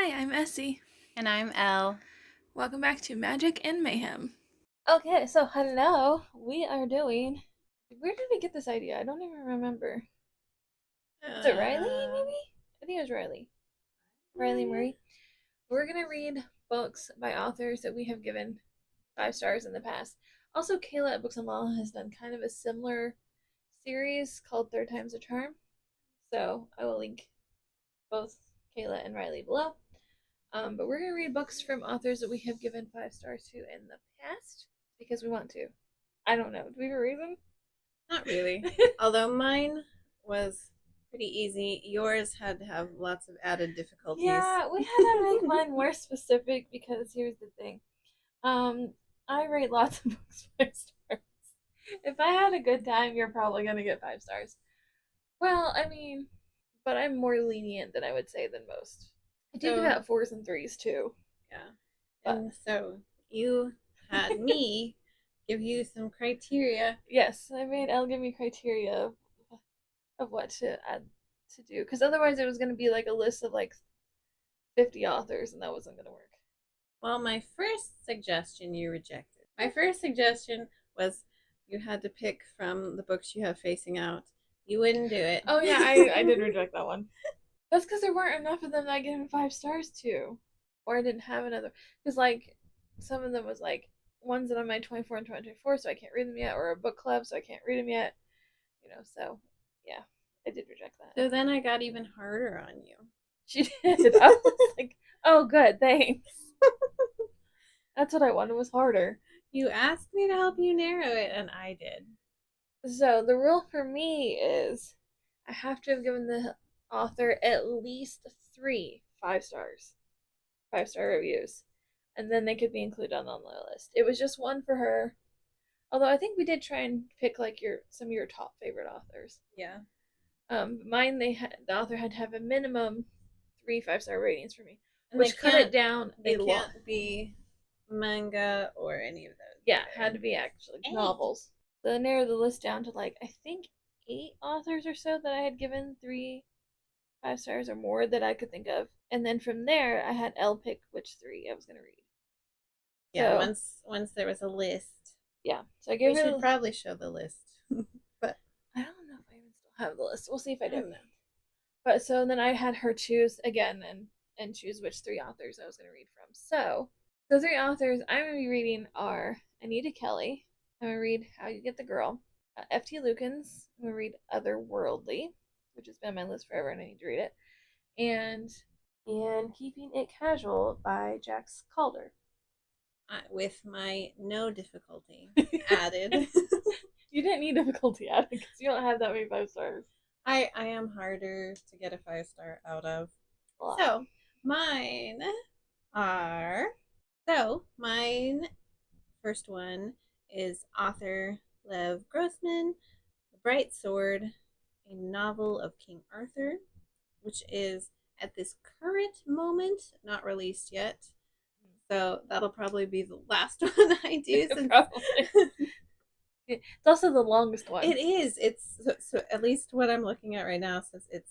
Hi, I'm Essie. And I'm Elle. Welcome back to Magic and Mayhem. Okay, so hello. We are doing. Where did we get this idea? I don't even remember. Was it Riley, maybe? I think it was Riley. Riley Murray. We're gonna read books by authors that we have given 5 stars in the past. Also, Kayla at Books and Law has done kind of a similar series called Third Time's a Charm. So I will link both Kayla and Riley below. But we're gonna read books from authors that we have given 5 stars to in the past because we want to. I don't know. Do we have a reason? Not really. Although mine was pretty easy. Yours had to have lots of added difficulties. Yeah, we had to make mine more specific because here's the thing. Um, I rate lots of books 5 stars. If I had a good time, you're probably gonna get 5 stars. Well, I mean, but I'm more lenient than I would say than most. I do give So, out 4s and 3s too. yeah. But And so you had me give you some criteria. yes, I made Elle give me criteria of what to add to do because otherwise it was going to be like a list of like 50 authors and that wasn't going to work. Well, my first suggestion you rejected. My first suggestion was you had to pick from the books you have facing out. You wouldn't do it. Oh yeah, I did reject that one. That's because there weren't enough of them that I gave him 5 stars to, or I didn't have another. Because like some of them was like ones that I'm my 24 and 2024, so I can't read them yet, or a book club, so I can't read them yet. So yeah, I did reject that. So then I got even harder on you. She did. I was like, oh good, thanks. That's what I wanted was harder. You asked me to help you narrow it, and I did. So the rule for me is I have to have given the author at least 3 5 stars, 5 star reviews, and then they could be included on the list. It was just one for her, although I think we did try and pick like some of your top favorite authors. Yeah. Mine the author had to have a minimum 3 5 star ratings for me, And which cut it down they a lot. can't be manga or any of those. Yeah, had to be actually novels. So I narrowed the list down to like I think 8 authors or so that I had given 3 5 stars or more that I could think of, and then from there I had Elle pick which 3 I was gonna read. Yeah, So once there was a list. yeah, so I We gave should her. probably show the list. But I don't know if I even still have the list. We'll see if I I do. don't know. But so then I had her choose again and choose which 3 authors I was gonna read from. So the 3 authors I'm gonna be reading are Anita Kelly. I'm gonna read How You Get the Girl. F.T. Lukens. I'm gonna read Otherworldly, which has been on my list forever and I need to read it. And Keeping It Casual by Jax Calder. With my no difficulty added. You didn't need difficulty added because you don't have that many 5 stars. I am harder to get a 5 star out of. Wow. So mine are mine first one is author Lev Grossman, The Bright Sword, a novel of King Arthur, which is at this current moment not released yet. So that'll probably be the last one I do. It's also the longest one. It is. It's so at least what I'm looking at right now says it's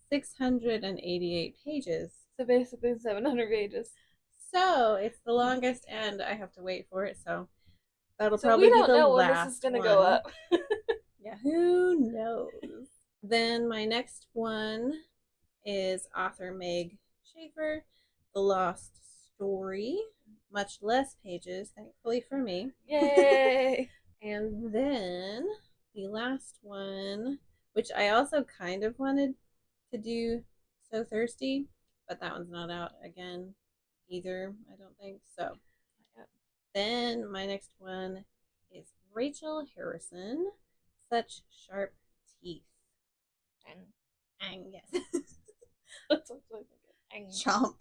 688 pages. So basically 700 pages. So it's the longest, and I have to wait for it. So that'll So probably we be don't the know when last this is gonna one. go up. Yeah, who knows? Then my next one is author Meg Schaefer, The Lost Story. Much less pages, thankfully for me. Yay! And then the last one, which I also kind of wanted to do So Thirsty, but that one's not out again either, I don't think. So then my next one is Rachel Harrison, Such Sharp Teeth. Ang, yes. That's what I think. Chomp.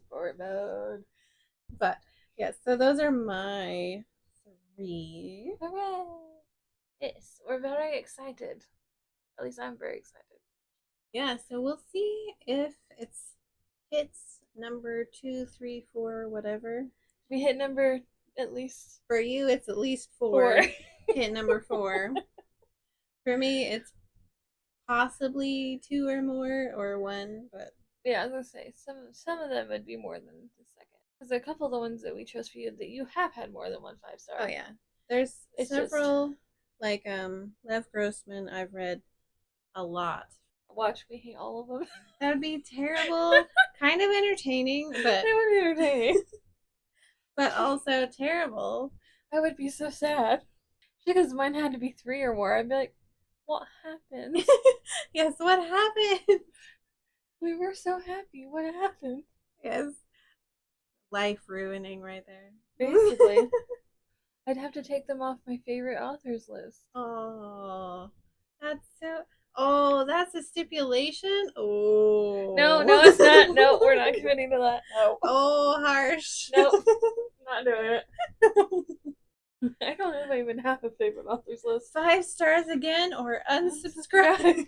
Sport mode. But yes, so those are my 3. Hooray! Yes, we're very excited. At least I'm very excited. Yeah, so we'll see if it's hits number 2, 3, 4, whatever. We hit number at least For you, it's at least 4. 4. Hit number 4. For me, it's possibly 2 or more or 1, but Yeah, I was gonna say some of them would be more than the second. Because a couple of the ones that we chose for you that you have had more than one 5-star. Oh yeah, there's It's several like Lev Grossman. I've read a lot. Watch me hate all of them. That would be terrible. Kind of entertaining, but They would be entertaining. but also terrible. I would be so sad. Because mine had to be 3 or more. I'd be like, what happened? Yes, what happened? We were so happy. What happened? Yes, life ruining right there. Basically. I'd have to take them off my favorite authors list. Oh, that's so. Oh, that's a stipulation. Oh. No, it's not. No, we're not committing to that. No. Oh, harsh. Nope. Not doing it. I don't know if I even have a favorite authors list. 5 stars again or unsubscribe.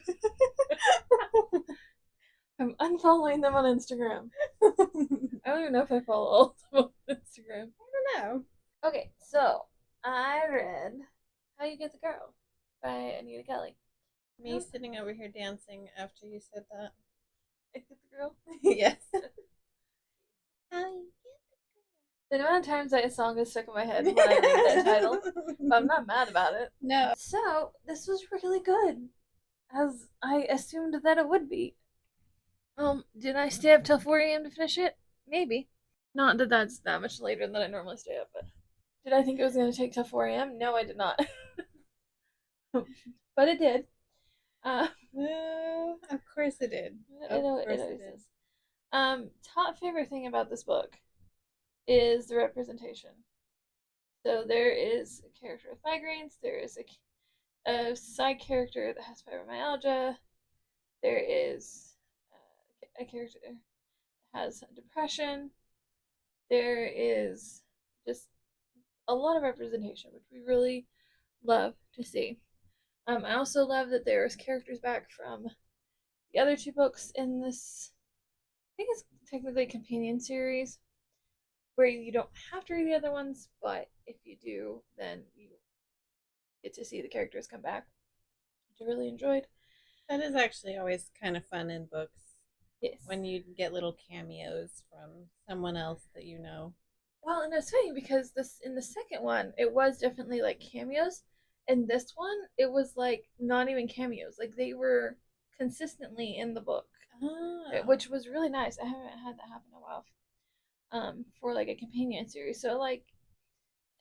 I'm unfollowing them on Instagram. I don't even know if I follow all of them on Instagram. I don't know. Okay, so I read How You Get the Girl by Anita Kelly. Me sitting over here dancing after you said that. I Get the Girl? Yes. The amount of times that song is stuck in my head when I read that title, but I'm not mad about it. No. So, this was really good, as I assumed that it would be. Did I stay up till 4 a.m. to finish it? Maybe. Not that that's that much later than I normally stay up, but did I think it was going to take till 4 a.m.? No, I did not. But it did. Well, of course it did. It always is. Top favorite thing about this book is the representation. So there is a character with migraines, there is a side character that has fibromyalgia, there is a character that has depression, there is just a lot of representation, which we really love to see. I also love that there's characters back from the other 2 books in this, I think it's technically a companion series, where you don't have to read the other ones, but if you do, then you get to see the characters come back, which I really enjoyed. That is actually always kind of fun in books. Yes. When you get little cameos from someone else that you know. Well, and it's funny because this in the second one, it was definitely like cameos. In this one, it was like not even cameos. Like they were consistently in the book, which was really nice. I haven't had that happen in a while. For like a companion series. So like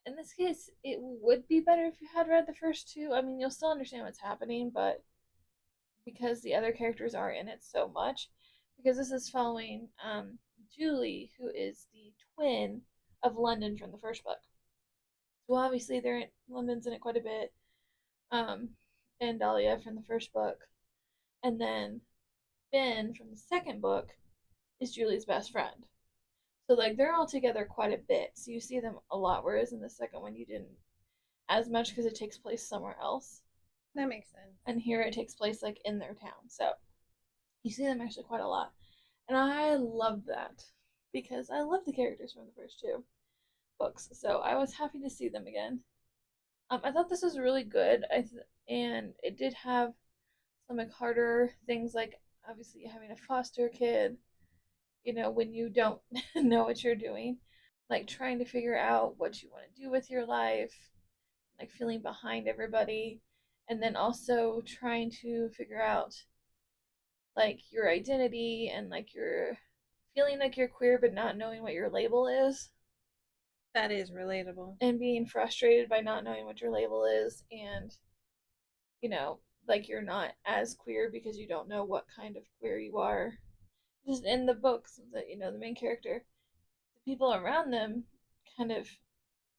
in this case, it would be better if you had read the first 2. I mean, you'll still understand what's happening, but because the other characters are in it so much, because this is following Julie, who is the twin of London from the first book. So obviously, London's in it quite a bit, and Dahlia from the first book, and then Ben from the second book is Julie's best friend. So like they're all together quite a bit. So you see them a lot, whereas in the second one you didn't as much because it takes place somewhere else. That makes sense. And here it takes place like in their town. So you see them actually quite a lot. And I loved that because I love the characters from the first 2 books. So I was happy to see them again. I thought this was really good. And it did have some like harder things, like obviously having a foster kid, when you don't know what you're doing, like trying to figure out what you want to do with your life, like feeling behind everybody, and then also trying to figure out like your identity and like you're feeling like you're queer but not knowing what your label is. That is relatable. And being frustrated by not knowing what your label is, and like you're not as queer because you don't know what kind of queer you are. Just in the books that the main character, the people around them kind of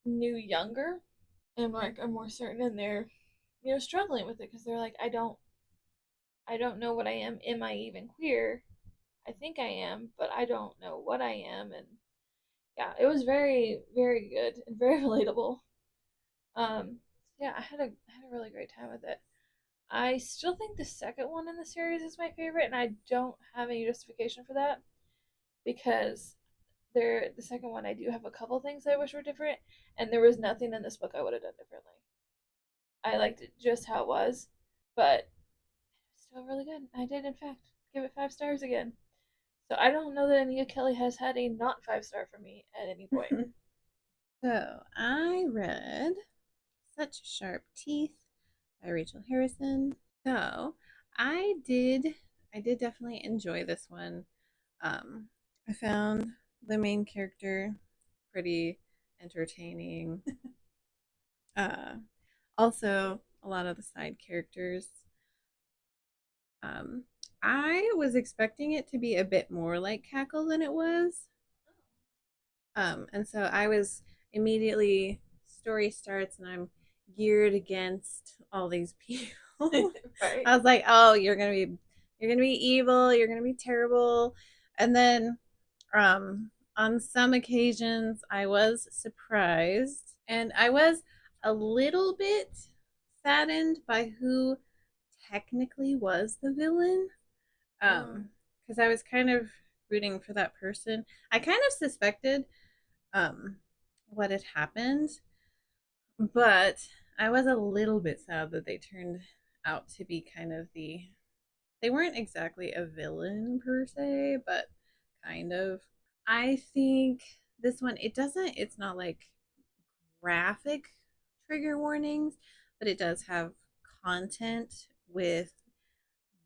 knew younger and like are more certain, and they're struggling with it because they're like, I don't know what I am. Am I even queer? I think I am, but I don't know what I am. And yeah, it was very, very good and very relatable. Yeah, I had a really great time with it. I still think the second one in the series is my favorite, and I don't have any justification for that because the second one I do have a couple things I wish were different, and there was nothing in this book I would have done differently. I liked it just how it was, but still really good. I did in fact give it 5 stars again. So I don't know that Ania Kelly has had a not 5-star for me at any point. So I read Such Sharp Teeth by Rachel Harrison. So I did definitely enjoy this one. I found the main character pretty entertaining. uh, Also, a lot of the side characters. Um, I was expecting it to be a bit more like Cackle than it was. And so I was immediately, story starts and I'm geared against all these people. Right. I was like, oh, you're gonna be evil, you're gonna be terrible. And then on some occasions I was surprised and I was a little bit saddened by who technically was the villain. Because I was kind of rooting for that person. I kind of suspected um what had happened, but I was a little bit sad that they turned out to be kind of they weren't exactly a villain per se, but kind of. I think this one, it's not like graphic trigger warnings, but it does have content with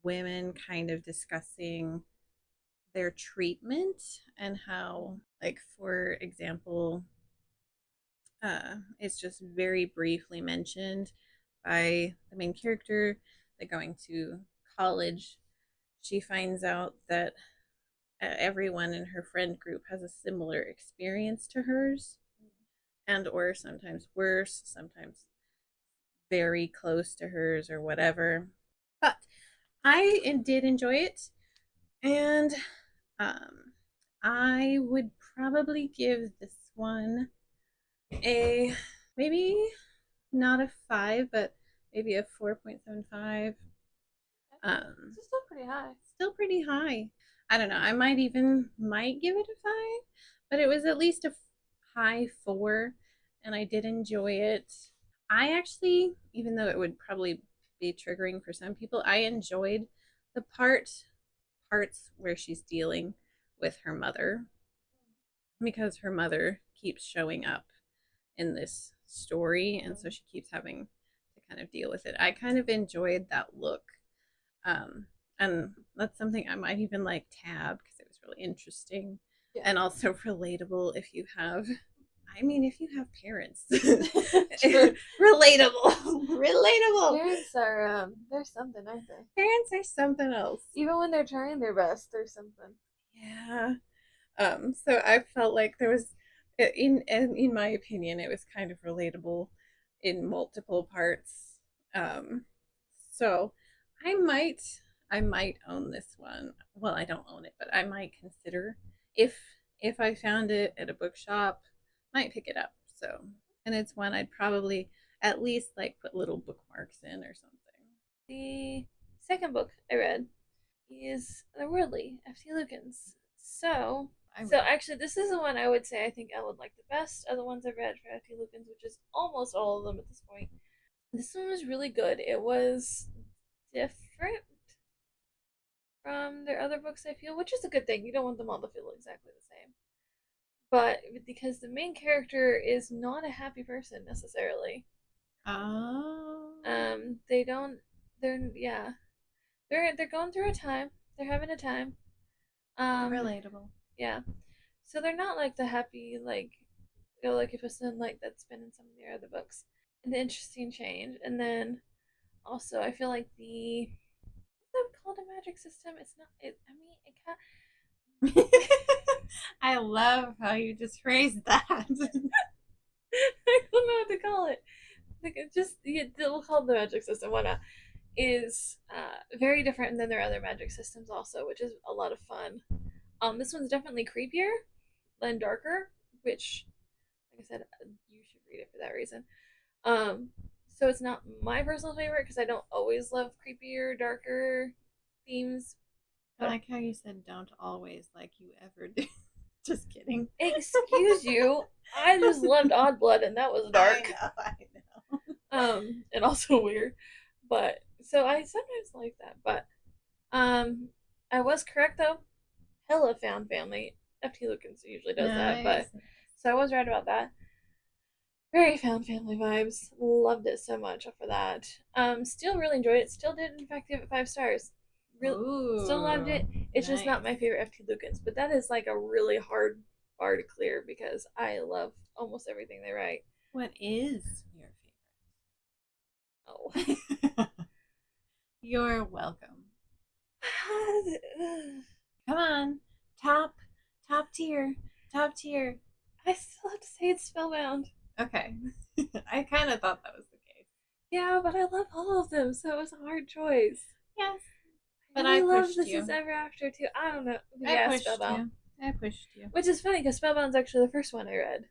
women kind of discussing their treatment and how, like, for example, it's just very briefly mentioned by the main character that going to college, she finds out that everyone in her friend group has a similar experience to hers, and or sometimes worse, sometimes very close to hers or whatever. But I did enjoy it, and um, I would probably give this one a, maybe not a 5, but maybe a 4.75. This is still pretty high. Still pretty high. I don't know. I might give it a 5, but it was at least a high 4, and I did enjoy it. I actually, even though it would probably be triggering for some people, I enjoyed the parts where she's dealing with her mother, because her mother keeps showing up in this story, and so she keeps having to kind of deal with it. I kind of enjoyed that look. Um, and that's something I might even like tab because it was really interesting, yeah, and also relatable if you have, if you have parents. Relatable. Relatable. Parents are they're something, aren't they? Parents are something else. Even when they're trying their best, they're something. Yeah. So I felt like there was, in my opinion, it was kind of relatable in multiple parts. So I might I might own this one. Well, I don't own it, but I might consider, if I found it at a bookshop, might pick it up. So, and it's one I'd probably at least like put little bookmarks in or something. The second book I read is The Worldly, F.T. Lukens. So actually, this is the one I would say I think I would like the best of the ones I've read for F.T. Lukens, which is almost all of them at this point. This one was really good. It was different from their other books, I feel, which is a good thing. You don't want them all to feel exactly the same. But because the main character is not a happy person necessarily. Oh. They don't. Yeah. They're going through a time. They're having a time. Relatable. Yeah. So they're not like the happy, like, like if a son like that's been in some of their other books. An interesting change. And then also I feel like the, is that called a magic system? It's not, it can't. I love how you just phrased that. I don't know what to call it. Like, it just, yeah, we'll call it the magic system. Why not? Is very different than their other magic systems also, which is a lot of fun. This one's definitely creepier than darker, which, like I said, you should read it for that reason. So it's not my personal favorite because I don't always love creepier, darker themes. I like how you said don't always, like you ever do. Just kidding. Excuse you. I just loved Odd Blood and that was dark. I know. And also weird. But so I sometimes like that. But I was correct though. hella found family. FT Lukens usually does that, but Nice. so I was right about that. Very found family vibes. Loved it so much for that. Still really enjoyed it. Still did in fact give it 5 stars. Still loved Ooh, it. It's just not nice. my favorite FT Lukens, but that is like a really hard bar to clear because I love almost everything they write. What is your Oh. favorite? You're welcome. Come on. Top, top tier, top tier. I still have to say it's Spellbound. Okay. I kind of thought that was the case. Yeah, but I love all of them, so it was a hard choice. Yes. I But I really love pushed This you. Is Ever After too. I don't know. I Yeah, pushed Spellbound. you. I pushed you. Which is funny because Spellbound's actually the first one I read.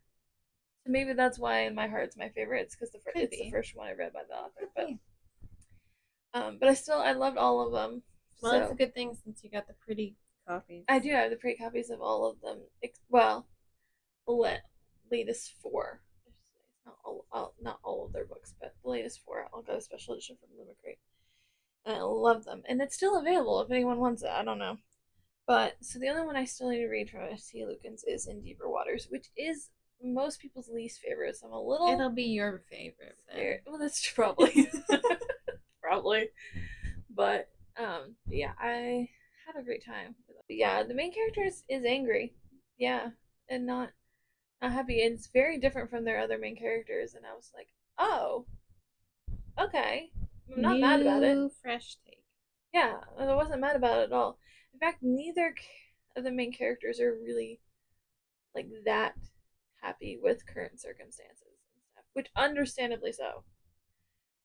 So maybe that's why in my heart it's my favorite. It's because it's the first one I read by the author. But I loved all of them. Well, that's a good thing since you got the pretty copies. I do have the pretty copies of all of them. Well, the latest 4. Not all of their books, but the latest 4. I'll got a special edition from Limerick. And I love them, and it's still available if anyone wants it. I don't know. But so the only one I still need to read from FT Lukens is In Deeper Waters, which is most people's least favorite. So I'm a little. It'll be your favorite then. Well, that's probably probably, but yeah, I had a great time. But yeah, the main character is angry, yeah, and not happy. It's very different from their other main characters, and I was like, oh, okay, I'm not mad about it. Fresh take. Yeah, I wasn't mad about it at all. In fact, neither of the main characters are really like that happy with current circumstances and stuff, which understandably so.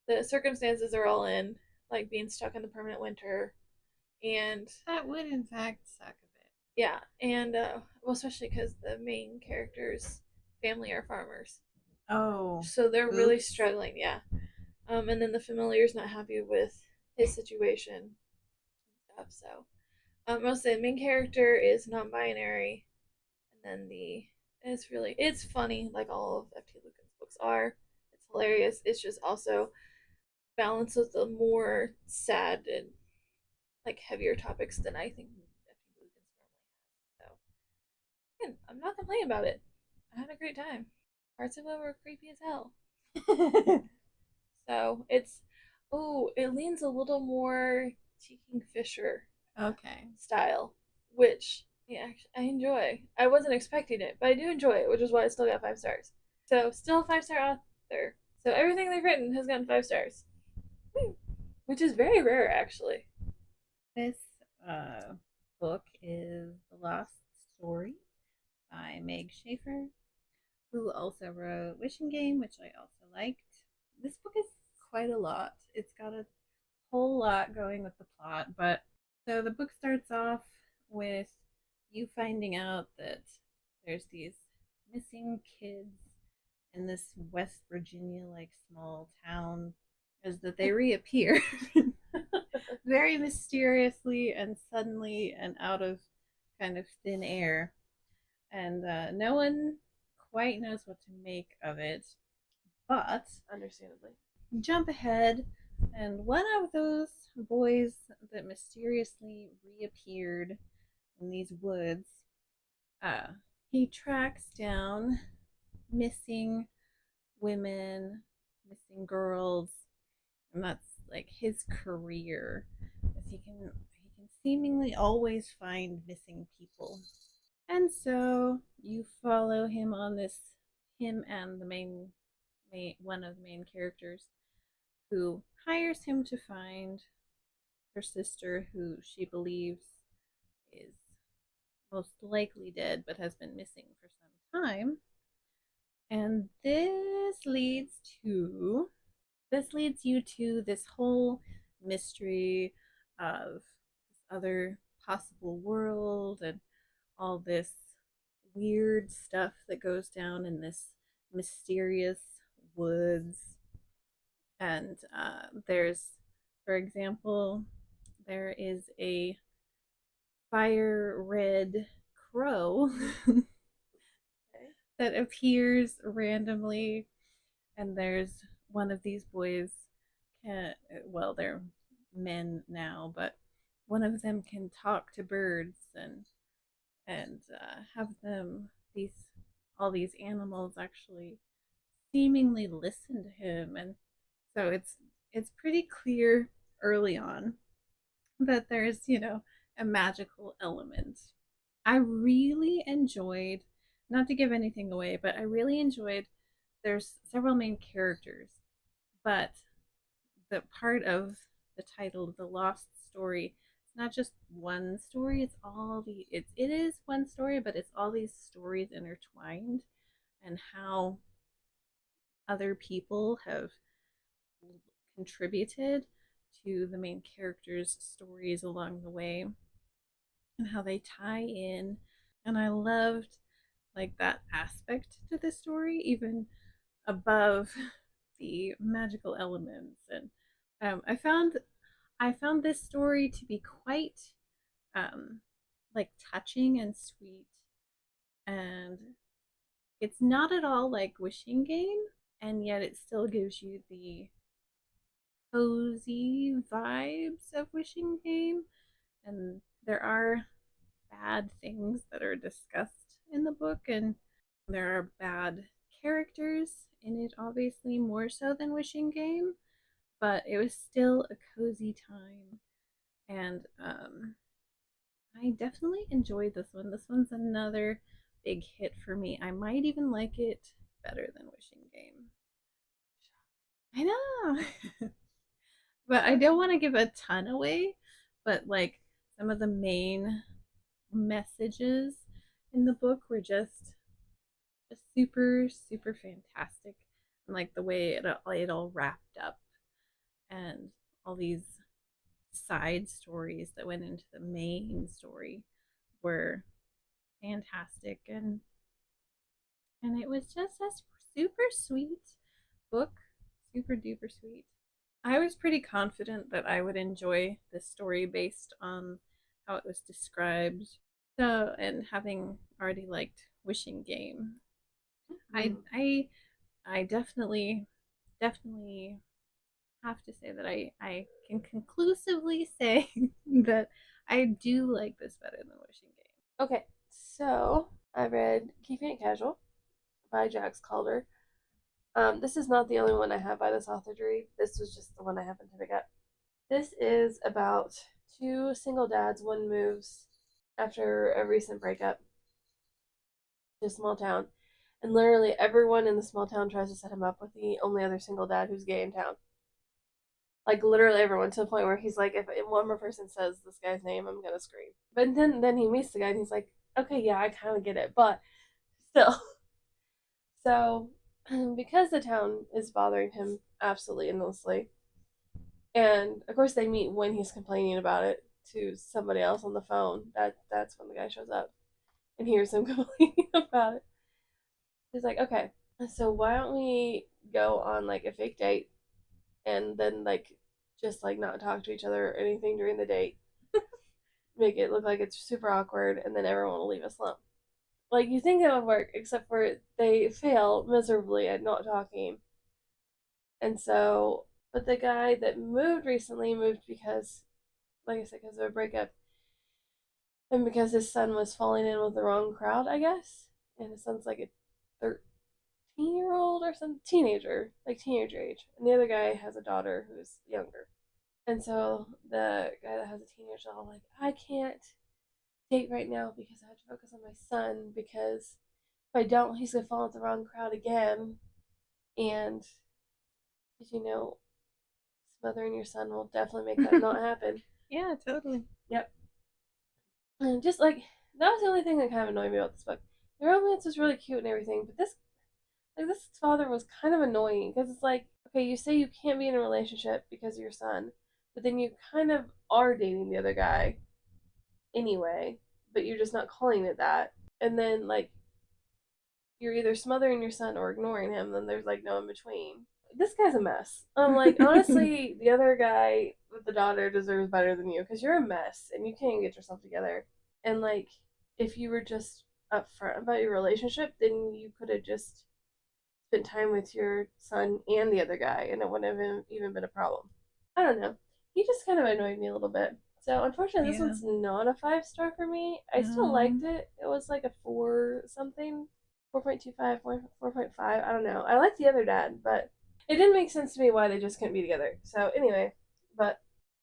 The circumstances are all in, like being stuck in the permanent winter, and that would in fact suck a bit. Yeah, and well, especially because the main character's family are farmers. Oh, so they're really struggling. Yeah, and then the familiar's not happy with his situation and stuff. So mostly the main character is non-binary, and then it's funny like all of FT Lukens books are. It's hilarious. It's just also balanced with the more sad and like heavier topics than I think FT Lukens normally has. So again, I'm not complaining about it. I had a great time. Parts of it were creepy as hell. So it leans a little more T. Kingfisher okay style, which yeah, actually, I enjoy. I wasn't expecting it, but I do enjoy it, which is why I still got 5 stars. So still a 5 star author. So everything they've written has gotten 5 stars, which is very rare actually. This book is The Lost Story by Meg Schaefer, who also wrote Wishing Game, which I also liked. This book is quite a lot. It's got a whole lot going with the plot, but so the book starts off with you finding out that there's these missing kids in this West Virginia like small town, is that they reappear very mysteriously and suddenly and out of kind of thin air, and no one quite knows what to make of it. But understandably, jump ahead, and one of those boys that mysteriously reappeared in these woods, uh, he tracks down missing women, missing girls, and that's like his career, as he can seemingly always find missing people. And so you follow him on this, him and the one of the main characters, who hires him to find her sister, who she believes is most likely dead but has been missing for some time. And this leads you to this whole mystery of this other possible world and all this weird stuff that goes down in this mysterious woods. And there's, for example, there is a fire red crow that appears randomly, and there's one of these boys well, they're men now, but one of them can talk to birds, and and have them these all these animals actually seemingly listen to him, and so it's pretty clear early on that there's a magical element. I really enjoyed, not to give anything away, but I really enjoyed. There's several main characters, but the part of the title, the Lost Story, it's not just one story. It's all the it is one story, but it's all these stories intertwined, and how other people have contributed to the main characters' stories along the way, and how they tie in. And I loved like that aspect to the story, even above the magical elements. And I found this story to be quite um, like touching and sweet, and it's not at all like Wishing Game, and yet it still gives you the cozy vibes of Wishing Game. And there are bad things that are discussed in the book, and there are bad characters in it, obviously, more so than Wishing Game, but it was still a cozy time. And I definitely enjoyed this one. This one's another big hit for me. I might even like it better than Wishing Game. I know. But I don't want to give a ton away, but like some of the main messages in the book were just super super fantastic, and like the way it all wrapped up, and all these side stories that went into the main story were fantastic, and it was just a super sweet book, super duper sweet. I was pretty confident that I would enjoy this story based on how it was described. So, and having already liked Wishing Game, I I I definitely have to say that I can conclusively say that I do like this better than Wishing Game. Okay, so I read Keeping It Casual by Jax Calder. This is not the only one I have by this author to read. This was just the one I happened to pick up. This is about two single dads. One moves after a recent breakup to a small town, and literally everyone in the small town tries to set him up with the only other single dad who's gay in town. Like literally everyone, to the point where he's like, if one more person says this guy's name, I'm gonna scream. But then he meets the guy and he's like, okay, yeah, I kind of get it, but still. So because the town is bothering him absolutely endlessly, and of course they meet when he's complaining about it to somebody else on the phone. That's when the guy shows up and hears him complaining about it. He's like, okay, so why don't we go on like a fake date and then like just like not talk to each other or anything during the date, make it look like it's super awkward, and then everyone will leave a slump. Like you think it would work, except for they fail miserably at not talking. And so, but the guy that moved recently moved because, like I said, because of a breakup, and because his son was falling in with the wrong crowd, I guess. And his son's like a 13-year old or some teenager, like teenager age, and the other guy has a daughter who's younger. And so the guy that has a teenager all like, I can't date right now because I have to focus on my son, because if I don't, he's gonna fall into the wrong crowd again. And you know, smothering your son will definitely make that not happen. Yeah, totally. Yep. And just like that was the only thing that kind of annoyed me about this book. The romance was really cute and everything, but this father was kind of annoying because it's like, okay, you say you can't be in a relationship because of your son, but then you kind of are dating the other guy anyway, but you're just not calling it that. And then like you're either smothering your son or ignoring him, then there's like no in between. This guy's a mess. I'm like, honestly, the other guy with the daughter deserves better than you because you're a mess and you can't get yourself together. And like, if you were just upfront about your relationship, then you could have just spent time with your son and the other guy, and it wouldn't have even been a problem. I don't know. He just kind of annoyed me a little bit. So unfortunately, this Yeah. one's not a 5-star for me. I still liked it. It was like a 4 something, 4.25, 4.5. I don't know. I liked the other dad, but it didn't make sense to me why they just couldn't be together. So anyway, but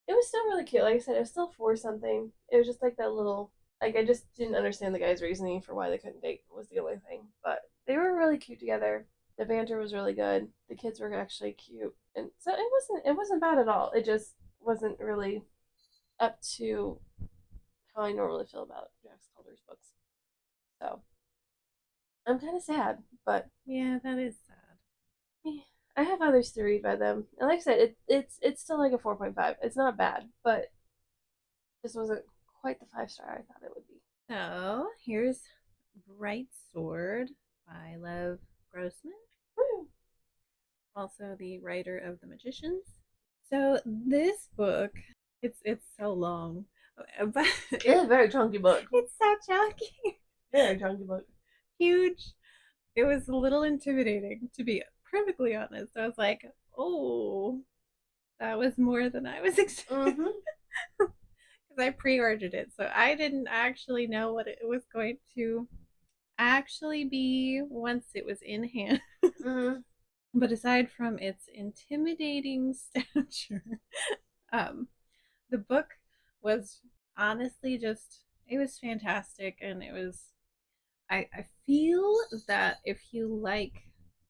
it was still really cute. Like I said, it was still 4 something. It was just like that little, like I just didn't understand the guy's reasoning for why they couldn't date was the only thing. But they were really cute together. The banter was really good. The kids were actually cute, and so it wasn't bad at all. It just wasn't really up to how I normally feel about Jax Calder's books. So I'm kind of sad, but Yeah, that is sad. yeah, I have others to read by them. And like I said, it's still like a 4.5. It's not bad, but this wasn't quite the 5-star I thought it would be. So here's Bright Sword by Lev Grossman, Woo. also the writer of The Magicians. So this book, it's so long, but It's a very chunky book. it's so chunky, Very chunky book. huge. It was a little intimidating, to be perfectly honest. I was like, oh, that was more than I was expecting. Mm-hmm. Because I pre-ordered it, so I didn't actually know what it was going to actually be once it was in hand. Mm-hmm. But aside from its intimidating stature, um, the book was honestly just, it was fantastic. And it was, I feel that if you like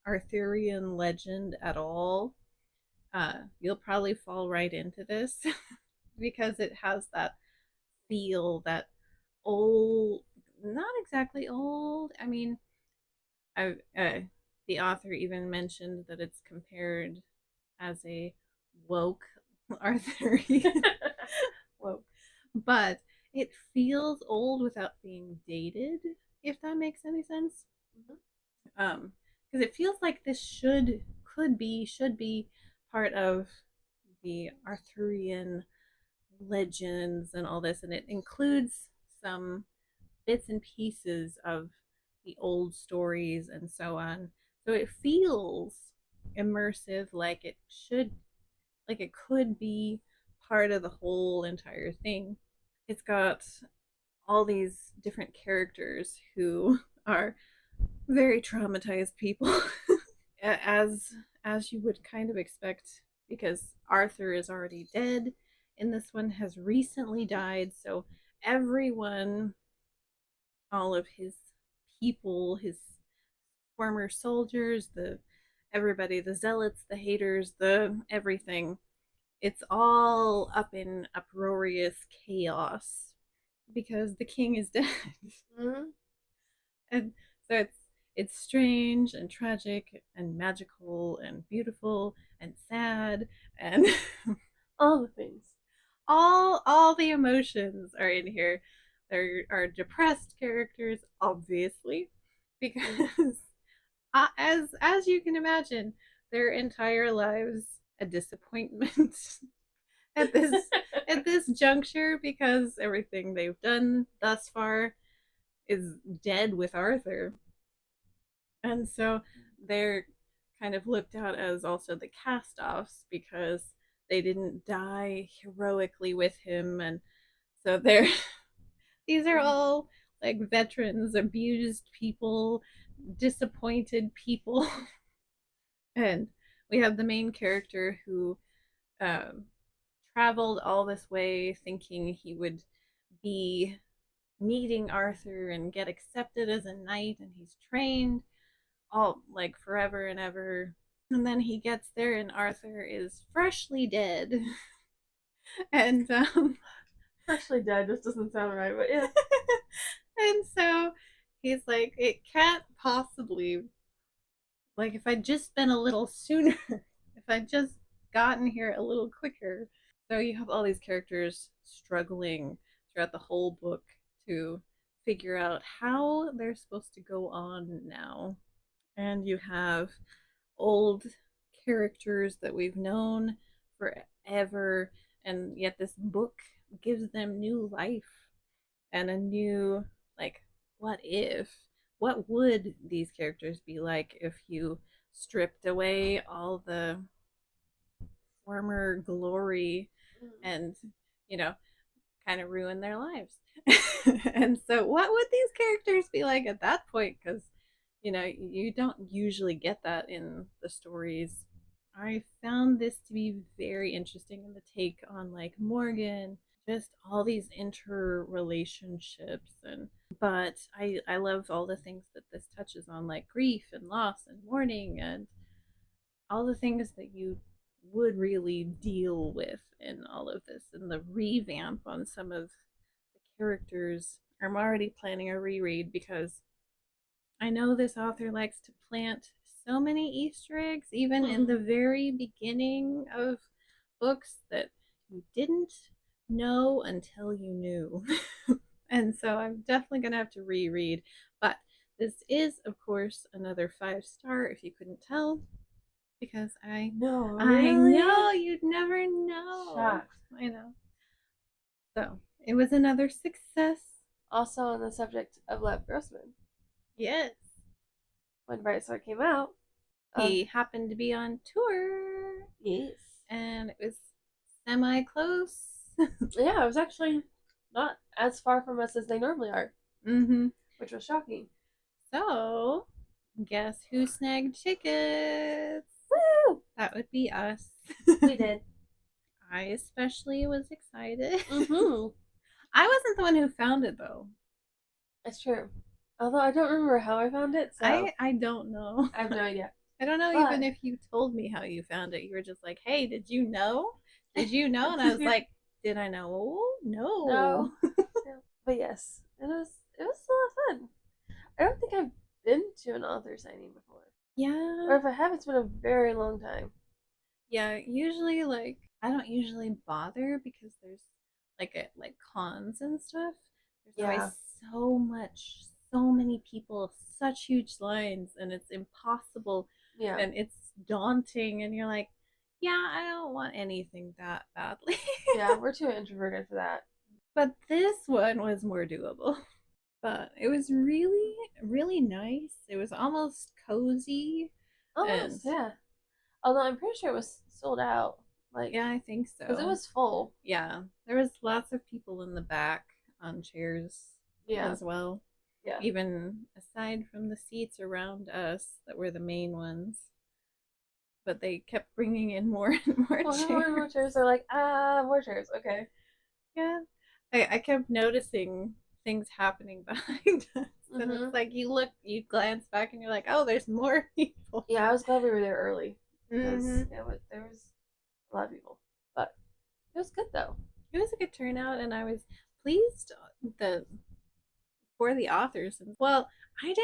Arthurian legend at all, you'll probably fall right into this because it has that feel, that old, not exactly old. I mean, I the author even mentioned that it's compared as a woke Arthurian. Woke, but it feels old without being dated, if that makes any sense. Because it feels like this should be part of the Arthurian legends and all this, and it includes some bits and pieces of the old stories and so on. So it feels immersive, like it should, like it could be part of the whole entire thing. It's got all these different characters who are very traumatized people, as as you would kind of expect, because Arthur is already dead and this one has recently died. So everyone, all of his people, his former soldiers, the everybody, the zealots, the haters, the everything, it's all up in uproarious chaos because the king is dead. Mm-hmm. And so it's strange and tragic and magical and beautiful and sad and All the things. all the emotions are in here. There are depressed characters, obviously, because as you can imagine, their entire lives a disappointment at this at this juncture because everything they've done thus far is dead with Arthur. And so they're kind of looked at as also the cast offs because they didn't die heroically with him. And so they're, these are all like veterans, abused people, disappointed people. And we have the main character who um, traveled all this way thinking he would be meeting Arthur and get accepted as a knight, and he's trained all like forever and ever. And then he gets there, and Arthur is freshly dead. And Freshly dead just doesn't sound right, but yeah. and so he's like, it can't possibly, like, if I'd just been a little sooner, if I'd just gotten here a little quicker. So you have all these characters struggling throughout the whole book to figure out how they're supposed to go on now. And you have old characters that we've known forever, and yet this book gives them new life and a new, like, what would these characters be like if you stripped away all the former glory and, you know, kind of ruin their lives. And so what would these characters be like at that point? Because you don't usually get that in the stories. I found this to be very interesting in the take on like Morgan, just all these interrelationships. And but I love all the things that this touches on, like grief and loss and mourning and all the things that you would really deal with in all of this, and the revamp on some of the characters. I'm already planning a reread because I know this author likes to plant so many Easter eggs, even in the very beginning of books, that you didn't know until you knew. And so I'm definitely going to have to reread. But this is, of course, another 5-star, if you couldn't tell, because I know you'd never know. Shocked. I know. So it was another success. Also on the subject of Lev Grossman. Yes. When Bright Sword came out, he happened to be on tour. Yes. And it was semi-close. Yeah, it was actually not as far from us as they normally are. Mm-hmm. Which was shocking. So, guess who snagged tickets? Woo! That would be us. We did. I especially was excited. Mm-hmm. I wasn't the one who found it, though. That's true. Although I don't remember how I found it, so... I don't know. I have no idea. I don't know even if you told me how you found it. You were just like, hey, did you know? Did you know? And I was like, did I know? No. But yes, it was a lot of fun. I don't think I've been to an author signing before. Yeah. Or if I have, it's been a very long time. Yeah, usually I don't usually bother because there's like cons and stuff. There's always so many people, such huge lines, and it's impossible. Yeah. And it's daunting, and you're like, yeah, I don't want anything that badly. Yeah, we're too introverted for that. But this one was more doable. But it was really, really nice. It was almost cozy. Almost, yeah. Although I'm pretty sure it was sold out. Yeah, I think so. Because it was full. Yeah, there was lots of people in the back on chairs as well. Yeah. Even aside from the seats around us that were the main ones. But they kept bringing in more and more chairs. More chairs. They're like, more chairs. Okay. Yeah. I kept noticing things happening behind us. And it's like you glance back and you're like, oh, there's more people. Yeah, I was glad we were there early. Because there was a lot of people. But it was good, though. It was a good turnout, and I was pleased for the authors. Well, I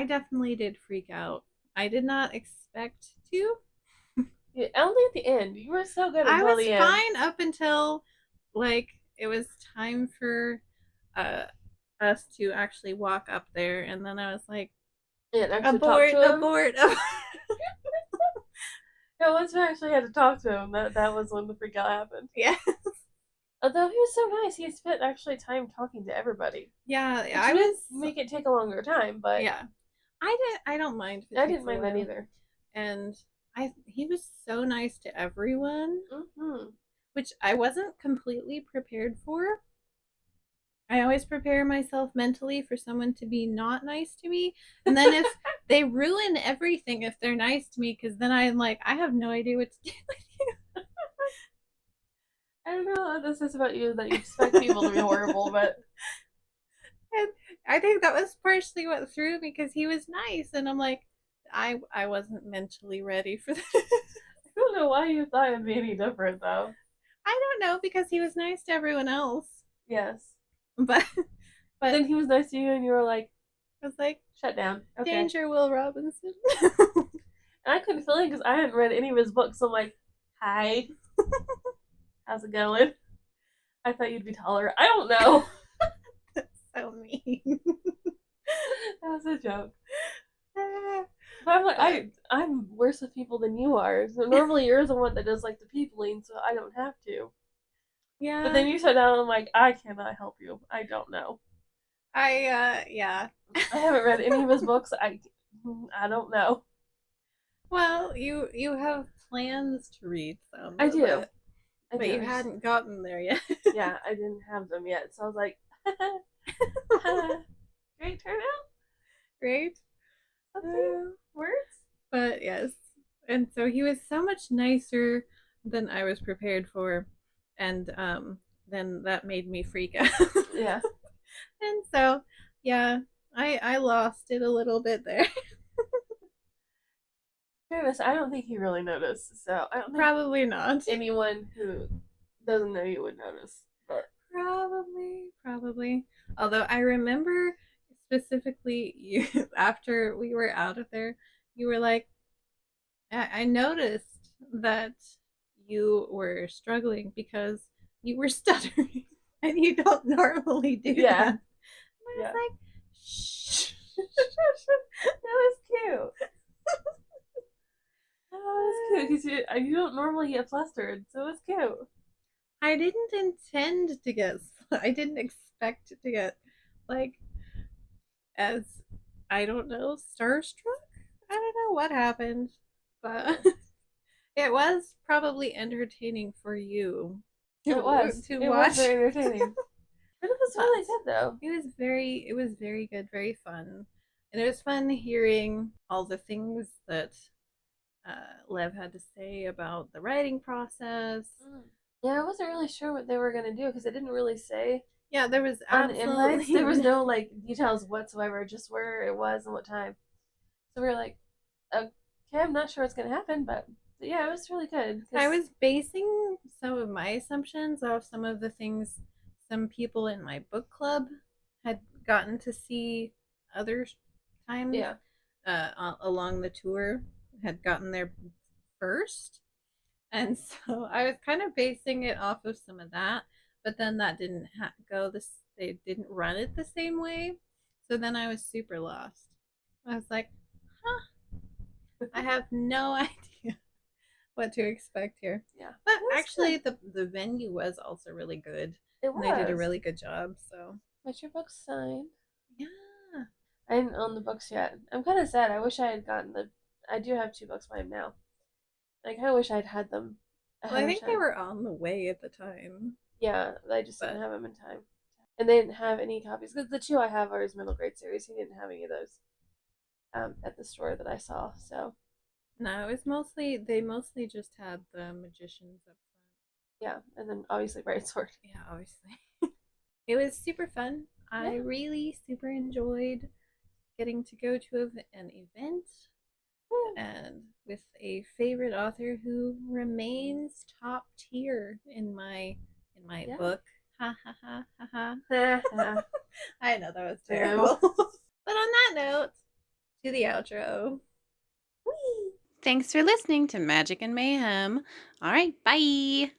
definitely did freak out. I did not expect to. Yeah, only at the end. You were so good until the end. I was fine up until it was time for us to actually walk up there, and then I was like, abort. Yeah, once we actually had to talk to him, that was when the freak out happened. Yeah. Although he was so nice, he spent actually time talking to everybody. Yeah, I was make it take a longer time, but yeah, I don't mind. I didn't mind that either. And he was so nice to everyone, mm-hmm. which I wasn't completely prepared for. I always prepare myself mentally for someone to be not nice to me, and then if they ruin everything if they're nice to me, because then I'm like, I have no idea what to do with you. I don't know what this is about you, that you expect people to be horrible, but... And I think that was partially what threw me, because he was nice, and I'm like, I wasn't mentally ready for that. I don't know why you thought it'd be any different, though. I don't know, because he was nice to everyone else. Yes. But then he was nice to you, and you were like... I was like... Shut down. Okay. Danger, Will Robinson. And I couldn't feel it, because I hadn't read any of his books, so I'm like, hi. How's it going? I thought you'd be taller. I don't know. That's so mean. That was a joke. But I'm like, I'm worse with people than you are. So normally you're the one that does like the peopling, so I don't have to. Yeah. But then you sat down and I'm like, I cannot help you. I don't know. Yeah. I haven't read any of his books. I don't know. Well, you have plans to read some. I do. But you hadn't gotten there yet. Yeah, I didn't have them yet, so I was like, great turnout, great words. But yes, and so he was so much nicer than I was prepared for, and then that made me freak out. Yeah. And so, yeah, I lost it a little bit there. Fairness, I don't think he really noticed, so I don't think Probably not. anyone who doesn't know you would notice. But probably. Although I remember specifically you after we were out of there, you were like, I noticed that you were struggling because you were stuttering, and you don't normally do that. And I was like, shh. That was cute. That was cute because you don't normally get flustered, so it was cute. I didn't intend to get. I didn't expect to get like as I don't know starstruck. I don't know what happened, but it was probably entertaining for you. It was. To it watch. Was very entertaining. But it was really good though. It was very good, very fun. And it was fun hearing all the things that Lev had to say about the writing process. Yeah, I wasn't really sure what they were gonna do because it didn't really say. Yeah, there was absolutely there was no like details whatsoever, just where it was and what time. So we were like, okay, I'm not sure what's gonna happen, but yeah, it was really good. I was basing some of my assumptions off some of the things some people in my book club had gotten to see other times. Yeah. Along the tour, had gotten there first, and so I was kind of basing it off of some of that. But then that didn't go this. They didn't run it the same way, so then I was super lost. I was like, huh, I have no idea what to expect here. Yeah. But actually the venue was also really good. It was. And they did a really good job, so. Got your books signed. Yeah. I didn't own the books yet. I'm kind of sad. I wish I had gotten I do have 2 books by him now. I kind of wish I'd had them. Well, I think they were on the way at the time. Yeah, I just didn't have them in time. And they didn't have any copies because the 2 I have are his middle grade series. He didn't have any of those at the store that I saw. So no, it was they mostly just had the magicians up front. Yeah, and then obviously Bright Sword. Yeah, obviously. It was super fun. Yeah. I really super enjoyed getting to go to an event and with a favorite author who remains top tier in my book. Ha ha ha ha ha. I know that was terrible. But on that note, to the outro. Whee! Thanks for listening to Magic and Mayhem. All right, bye.